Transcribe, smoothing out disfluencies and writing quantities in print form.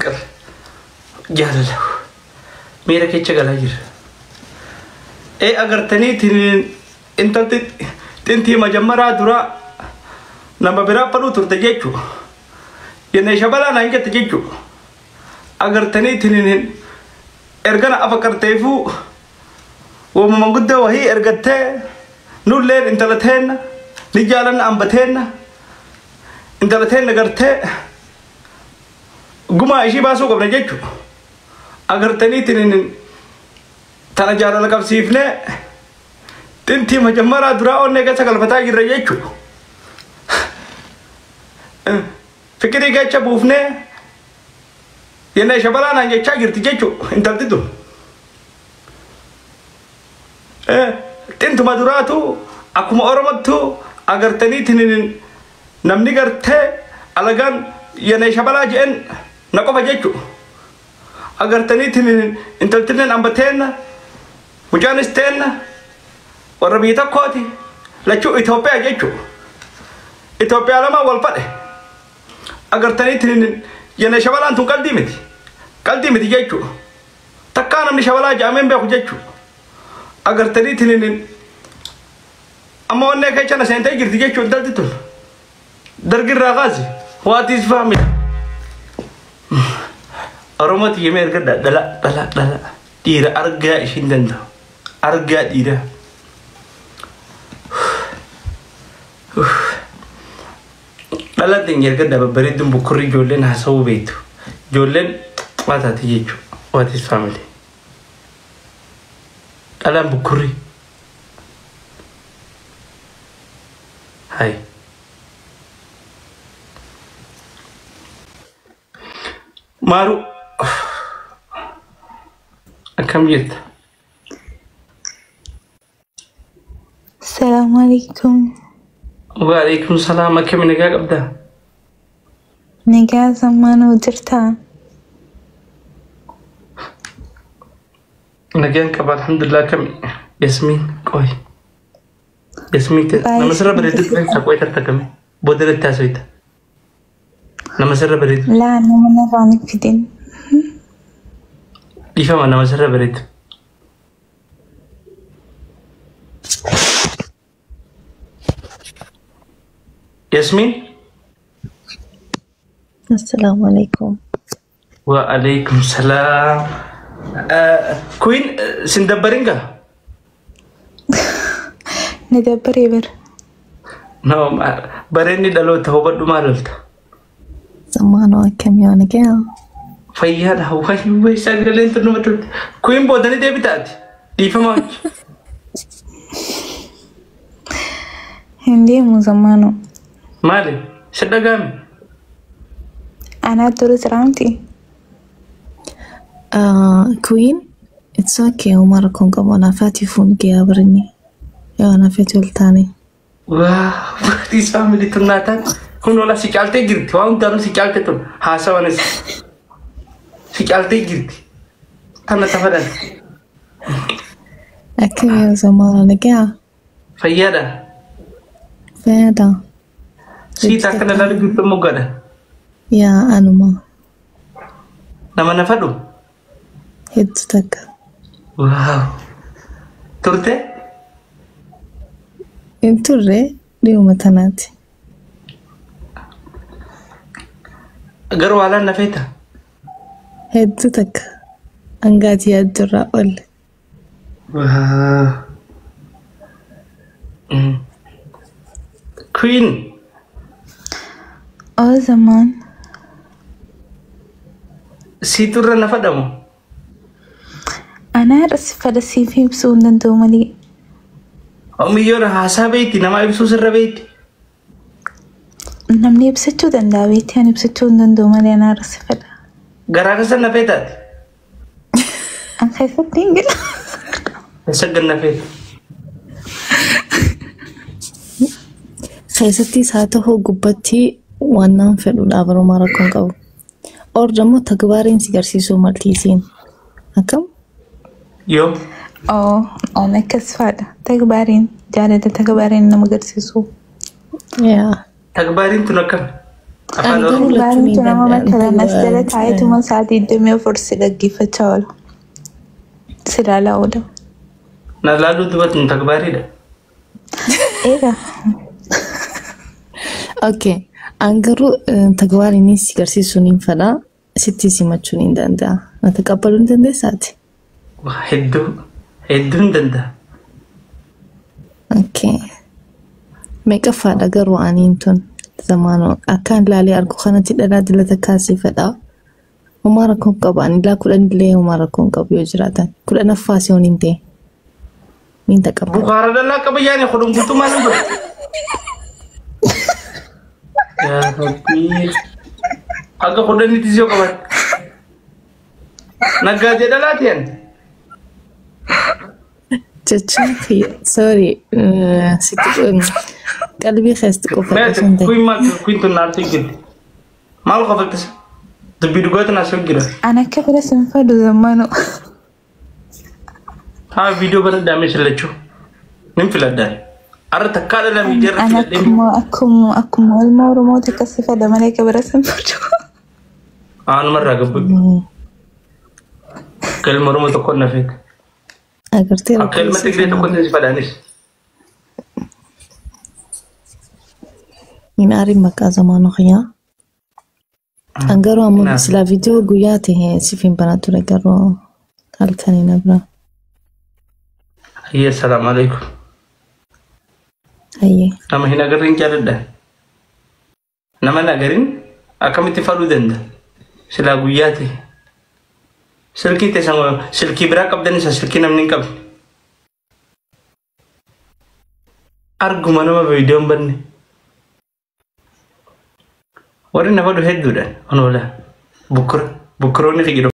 فكر جهل ميرا كي تشغل هجر اي اگر تني تين انت تنتي مجمرا درا نما برا پرو ترتجيچو ين شبلا نانجه تجيچو اگر تني تين ارغنا افكر تيفو ومن قد وهي ارغته نولر انت لتين نجالن امبتين انت لتين نغرته غما شي باسو قبل جيچو اگر تني تين تنجال لك سيفنه تنتي مجمرا درا اونغا سكل فتا يرجيچو فكري كيتش بوفنه ينا شبلا نانجه تشاغير تجيچو انت تدو تنتو مدراتو اكما اورمتو اگر تني تنين نمني غرته الغان ينا شبلا جن نكو بجيچو اگر تني تنين انت تنين امبتين مجانستين وربيتا كوتي لچو ايثيوبيا جيچو ايثيوبيا لما والفده اگر تني تنين ينا شبلا انتو قلدي متي جيچو تكانا من شبلا جامن بيخو جيچو اگر تني تنين اما ونه كيچنا سنتي جرتي جيچو دلتتل درغير راغازي what is family ارومات يمير كدا دلا ديره ارغا شيندندا ارغا ديره دلا دنجر كدا بريدم بكوري جولن حسو بيتو جولن ما تاتيجو what is family ألم بكوري هاي مارو كم جيت السلام عليكم وعليكم السلام كم نجاك أبدا نجا زمان ودرتا نجان كبار الحمد لله كم ياسمين كوي ياسمين نما سر بريد تقوي ترتكمي بدل التاسويت نما سر بريد لا أنا من رانك في دين يفهم نما سر بريد ياسمين السلام عليكم وعليكم السلام كوين سندبرينغا ندبر يبر نعم بريني دلو تهوبر دمارلت زمانو كم يوم جاء فيها ده هو ساقلين تنومتل كوين بودني دي بتاعتي دي فماش هندي مو زمانو مالي شدقامي أنا درس رامتي Queen, it's okay. Umar kung kabona fati phone kaya berni. Ya na fati ultani. Wah, this family tunatan. Kung wala si Chalte girti, wala daron si Chalte tun. Hasa wana si Chalte girti. Tana tafadan. Akin zaman na kaya. Fayyada. Si takkan na lagi girti mo gada. Ya anu ma. Nama nafadu. Itu tak. Wow. Turte? Itu re dia matanati. Garu ala nafeta. Itu tak. Angkat ya dura ol. Wow. Queen. أو زمان Siturra nafadamu. أنا رأس فلسي في بسون دومالي Miyyoon haasaa beekti nama ibsuu sirra beekti. namni ibsachuu danda'a beektii ani ibsachuu hin danda'u malee anaa rasi fedha. Garaa keessa nafee taate. An keessatti hin gala. Keessa gannafee. Keessattis haa ta'u gubbatti waan nama fedhuudhaaf Oromoo rakkoon qabu. Ordammoo tagbaariin si garsiisuu maltiisiin. Akkam? Yoo. An akkas fadha. Tagbaariin jaalala tagbaariin nama garsiisuu. Yaa. Tagbaariin tun akkam? afaan garuu oromoo lachuun Baariin nama matalan as jala danda'an. taa'eetuma sa'aatii 24 si dhaggeeffachaa oolu. Si ilaalaa oolu. na laaluu dubatun takbaariidha. Eegaa. Okay. An garuu tagbaariin si garsiisuun hin fedha. Sitti simachuun hin danda'a. Na taqabbaluu hin dandeessaati. Waa hedduun danda'a. Okay. Meeqaffaadha garuu aniin tun zamaanoo akkaan laalee argu kanatti dhalaa dilata kaasii fedha. Homaa rakkoon qabu ani laa 10 illee homaa rakkoon qabu yoo jiraatan 10ffaa si hin ta'e. Min taqabbala. Bukaara dallaa qaba yaani kudun guutuu maal hin godhu. Yaa Rabbii. Akka kudhanitti siyoo qaban. Naggaatee dhalaati yan. Jechuun sorry qalbii keessatti qofa Meeshaa osoo hin ta'e. kuyin tun naartii gilti. Maal qofatti dubbii dhugaatiin asoo jira. An akka bira sin fadu zammaanoo. Haa viidiyoo bara daamee sillachuu. Nin filaddaa. Arra takkaa dhala miidiyaa irra An filadhee. akkuma ilma Oromooti akkasi fada malee akka bira sin fadu. Aanumarraa gabbu. Akka ilma Oromoo tokko na feete. Agartee Akka ilma Tigree tokkotti si fadhaanis. Min aariin maqaa zamaanoo xiyyaa. An garuu ammoo silaa viidiyoo guyyaa ta'e siif hin banaa ture garuu halkanii na bira. Hayyee salaamu alaikum. Hayyee. Nama hin agarrin jaaladha. Nama hin agarrin akkamitti fadhuu danda'a. Silaa guyyaa ta'e. Silkii teessan silkii biraa qabdan isa silkii namni hin qabne. Arguma nama viidiyoon banne. Warri na fadhu hedduudha. Onoola. Bukkuroonni fi